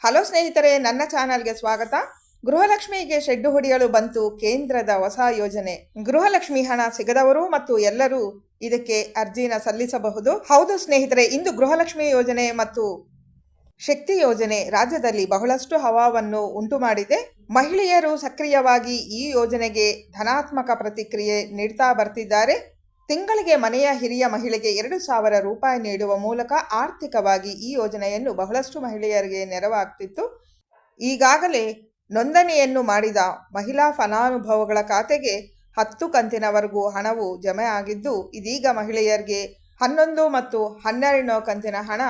Hello ಸ್ನೇಹಿತರೆ, ನನ್ನ ಚಾನಲ್ಗೆ ಸ್ವಾಗತ. ಗೃಹಲಕ್ಷ್ಮಿಗೆ ಶೆಡ್ಡು ಹೊಡೆಯಲು ಬಂತು ಕೇಂದ್ರದ ಹೊಸ ಯೋಜನೆ. ಗೃಹಲಕ್ಷ್ಮಿ ಹಣ ಸಿಗದವರು ಮತ್ತು ಎಲ್ಲರೂ ಇದಕ್ಕೆ ಅರ್ಜಿನ ಸಲ್ಲಿಸಬಹುದು. ಹೌದು ಸ್ನೇಹಿತರೆ, ಇಂದು ಗೃಹಲಕ್ಷ್ಮಿ ಯೋಜನೆ ಮತ್ತು ಶಕ್ತಿ ಯೋಜನೆ ರಾಜ್ಯದಲ್ಲಿ ಬಹಳಷ್ಟು ಹವಾವನ್ನು ಉಂಟು ಮಾಡಿದೆ. ಮಹಿಳೆಯರು ಸಕ್ರಿಯವಾಗಿ ಈ ಯೋಜನೆಗೆ ಧನಾತ್ಮಕ ಪ್ರತಿಕ್ರಿಯೆ ನೀಡ್ತಾ ಬರ್ತಿದ್ದಾರೆ. ತಿಂಗಳಿಗೆ ಮನೆಯ ಹಿರಿಯ ಮಹಿಳೆಗೆ 2,000 ರೂಪಾಯಿ ನೀಡುವ ಮೂಲಕ ಆರ್ಥಿಕವಾಗಿ ಈ ಯೋಜನೆಯನ್ನು ಬಹಳಷ್ಟು ಮಹಿಳೆಯರಿಗೆ ನೆರವಾಗ್ತಿತ್ತು. ಈಗಾಗಲೇ ನೋಂದಣಿಯನ್ನು ಮಾಡಿದ ಮಹಿಳಾ ಫಲಾನುಭವಿಗಳ ಖಾತೆಗೆ 10 ಕಂತಿನವರೆಗೂ ಹಣವು ಜಮೆ ಆಗಿದ್ದು, ಇದೀಗ ಮಹಿಳೆಯರಿಗೆ 11 ಮತ್ತು 12 ಕಂತಿನ ಹಣ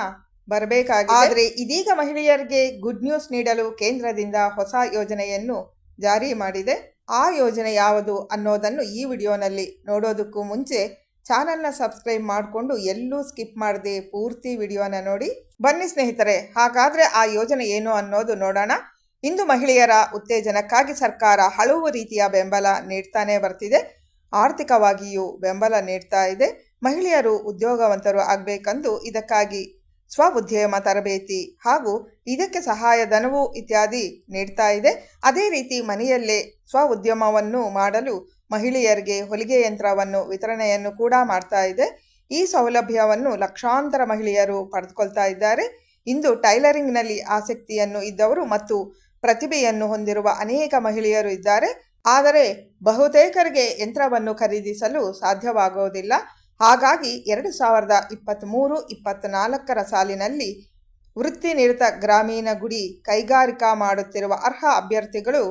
ಬರಬೇಕಾಗಿದೆ. ಆದರೆ ಇದೀಗ ಮಹಿಳೆಯರಿಗೆ ಗುಡ್ ನ್ಯೂಸ್ ನೀಡಲು ಕೇಂದ್ರದಿಂದ ಹೊಸ ಯೋಜನೆಯನ್ನು ಜಾರಿ ಮಾಡಿದೆ. ಆ ಯೋಜನೆ ಯಾವುದು ಅನ್ನೋದನ್ನು ಈ ವಿಡಿಯೋನಲ್ಲಿ ನೋಡೋದಕ್ಕೂ ಮುಂಚೆ ಚಾನಲ್ನ ಸಬ್ಸ್ಕ್ರೈಬ್ ಮಾಡಿಕೊಂಡು ಎಲ್ಲೂ ಸ್ಕಿಪ್ ಮಾಡದೆ ಪೂರ್ತಿ ವಿಡಿಯೋನ ನೋಡಿ. ಬನ್ನಿ ಸ್ನೇಹಿತರೆ, ಹಾಗಾದರೆ ಆ ಯೋಜನೆ ಏನು ಅನ್ನೋದು ನೋಡೋಣ. ಇಂದು ಮಹಿಳೆಯರ ಉತ್ತೇಜನಕ್ಕಾಗಿ ಸರ್ಕಾರ ಹಲವು ರೀತಿಯ ಬೆಂಬಲ ನೀಡ್ತಾನೆ ಬರ್ತಿದೆ. ಆರ್ಥಿಕವಾಗಿಯೂ ಬೆಂಬಲ ನೀಡ್ತಾ ಇದೆ. ಮಹಿಳೆಯರು ಉದ್ಯೋಗವಂತರು ಆಗಬೇಕೆಂದು ಇದಕ್ಕಾಗಿ ಸ್ವಉದ್ಯಮ ತರಬೇತಿ ಹಾಗೂ ಇದಕ್ಕೆ ಸಹಾಯಧನವೂ ಇತ್ಯಾದಿ ನೀಡ್ತಾ ಇದೆ. ಅದೇ ರೀತಿ ಮನೆಯಲ್ಲೇ ಸ್ವಉದ್ಯಮವನ್ನು ಮಾಡಲು ಮಹಿಳೆಯರಿಗೆ ಹೊಲಿಗೆ ಯಂತ್ರವನ್ನು ವಿತರಣೆಯನ್ನು ಕೂಡ ಮಾಡ್ತಾ ಇದೆ. ಈ ಸೌಲಭ್ಯವನ್ನು ಲಕ್ಷಾಂತರ ಮಹಿಳೆಯರು ಪಡೆದುಕೊಳ್ತಾ ಇದ್ದಾರೆ. ಇಂದು ಟೈಲರಿಂಗ್ನಲ್ಲಿ ಆಸಕ್ತಿಯನ್ನು ಇದ್ದವರು ಮತ್ತು ಪ್ರತಿಭೆಯನ್ನು ಹೊಂದಿರುವ ಅನೇಕ ಮಹಿಳೆಯರು ಇದ್ದಾರೆ. ಆದರೆ ಬಹುತೇಕರಿಗೆ ಯಂತ್ರವನ್ನು ಖರೀದಿಸಲು ಸಾಧ್ಯವಾಗುವುದಿಲ್ಲ. ಹಾಗಾಗಿ 2023-24 ಸಾಲಿನಲ್ಲಿ ವೃತ್ತಿನಿರತ ಗ್ರಾಮೀಣ ಗುಡಿ ಕೈಗಾರಿಕಾ ಮಾಡುತ್ತಿರುವ ಅರ್ಹ ಅಭ್ಯರ್ಥಿಗಳು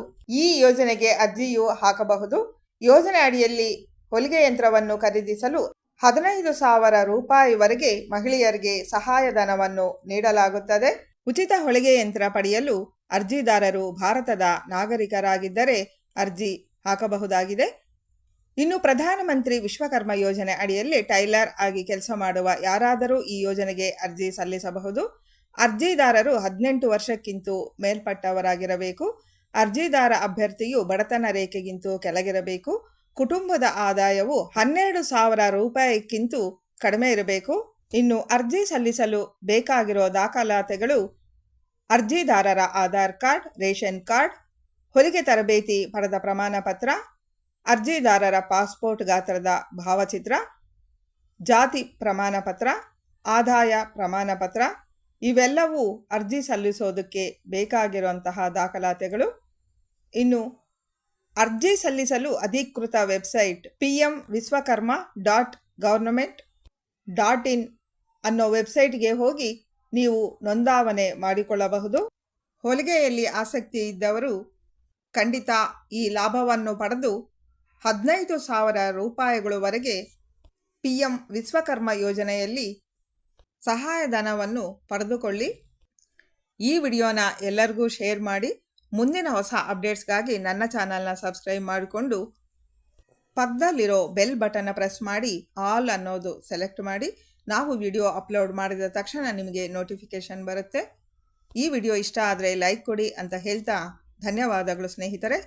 ಈ ಯೋಜನೆಗೆ ಅರ್ಜಿಯೂ ಹಾಕಬಹುದು. ಯೋಜನೆ ಅಡಿಯಲ್ಲಿ ಹೊಲಿಗೆ ಯಂತ್ರವನ್ನು ಖರೀದಿಸಲು 15,000 ರೂಪಾಯಿವರೆಗೆ ಮಹಿಳೆಯರಿಗೆ ಸಹಾಯಧನವನ್ನು ನೀಡಲಾಗುತ್ತದೆ. ಉಚಿತ ಹೊಲಿಗೆ ಯಂತ್ರ ಪಡೆಯಲು ಅರ್ಜಿದಾರರು ಭಾರತದ ನಾಗರಿಕರಾಗಿದ್ದರೆ ಅರ್ಜಿ ಹಾಕಬಹುದಾಗಿದೆ. ಇನ್ನು ಪ್ರಧಾನಮಂತ್ರಿ ವಿಶ್ವಕರ್ಮ ಯೋಜನೆ ಅಡಿಯಲ್ಲಿ ಟೈಲರ್ ಆಗಿ ಕೆಲಸ ಮಾಡುವ ಯಾರಾದರೂ ಈ ಯೋಜನೆಗೆ ಅರ್ಜಿ ಸಲ್ಲಿಸಬಹುದು. ಅರ್ಜಿದಾರರು 18 ವರ್ಷಕ್ಕಿಂತ ಮೇಲ್ಪಟ್ಟವರಾಗಿರಬೇಕು. ಅರ್ಜಿದಾರ ಅಭ್ಯರ್ಥಿಯು ಬಡತನ ರೇಖೆಗಿಂತ ಕೆಳಗಿರಬೇಕು. ಕುಟುಂಬದ ಆದಾಯವು 12,000 ರೂಪಾಯಿಗಿಂತ ಕಡಿಮೆ ಇರಬೇಕು. ಇನ್ನು ಅರ್ಜಿ ಸಲ್ಲಿಸಲು ಬೇಕಾಗಿರೋ ದಾಖಲಾತಿಗಳು ಅರ್ಜಿದಾರರ ಆಧಾರ್ ಕಾರ್ಡ್, ರೇಷನ್ ಕಾರ್ಡ್, ಹೊಲಿಗೆ ತರಬೇತಿ ಪಡೆದ ಪ್ರಮಾಣ ಪತ್ರ, ಅರ್ಜಿದಾರರ ಪಾಸ್ಪೋರ್ಟ್ ಗಾತ್ರದ ಭಾವಚಿತ್ರ, ಜಾತಿ ಪ್ರಮಾಣ ಪತ್ರ, ಆದಾಯ ಪ್ರಮಾಣ ಪತ್ರ ಇವೆಲ್ಲವೂ ಅರ್ಜಿ ಸಲ್ಲಿಸೋದಕ್ಕೆ ಬೇಕಾಗಿರುವಂತಹ ದಾಖಲಾತಿಗಳು. ಇನ್ನು ಅರ್ಜಿ ಸಲ್ಲಿಸಲು ಅಧಿಕೃತ ವೆಬ್ಸೈಟ್ pmviswakarma.government.in ಅನ್ನೋ ವೆಬ್ಸೈಟ್ಗೆ ಹೋಗಿ ನೀವು ನೋಂದಾವಣೆ ಮಾಡಿಕೊಳ್ಳಬಹುದು. ಹೊಲಿಗೆಯಲ್ಲಿ ಆಸಕ್ತಿ ಇದ್ದವರು ಖಂಡಿತ ಈ ಲಾಭವನ್ನು ಪಡೆದು 15,000 ರೂಪಾಯಿಗಳವರೆಗೆ PM ವಿಶ್ವಕರ್ಮ ಯೋಜನೆಯಲ್ಲಿ ಸಹಾಯಧನವನ್ನು ಪಡೆದುಕೊಳ್ಳಿ. ಈ ವಿಡಿಯೋನ ಎಲ್ಲರಿಗೂ ಶೇರ್ ಮಾಡಿ. ಮುಂದಿನ ಹೊಸ ಅಪ್ಡೇಟ್ಸ್ಗಾಗಿ ನನ್ನ ಚಾನಲ್ನ ಸಬ್ಸ್ಕ್ರೈಬ್ ಮಾಡಿಕೊಂಡು ಪಕ್ಕದಲ್ಲಿರೋ ಬೆಲ್ ಬಟನ್ನ ಪ್ರೆಸ್ ಮಾಡಿ ಆಲ್ ಅನ್ನೋದು ಸೆಲೆಕ್ಟ್ ಮಾಡಿ. ನಾವು ವಿಡಿಯೋ ಅಪ್ಲೋಡ್ ಮಾಡಿದ ತಕ್ಷಣ ನಿಮಗೆ ನೋಟಿಫಿಕೇಷನ್ ಬರುತ್ತೆ. ಈ ವಿಡಿಯೋ ಇಷ್ಟ ಆದರೆ ಲೈಕ್ ಕೊಡಿ ಅಂತ ಹೇಳ್ತಾ ಧನ್ಯವಾದಗಳು ಸ್ನೇಹಿತರೆ.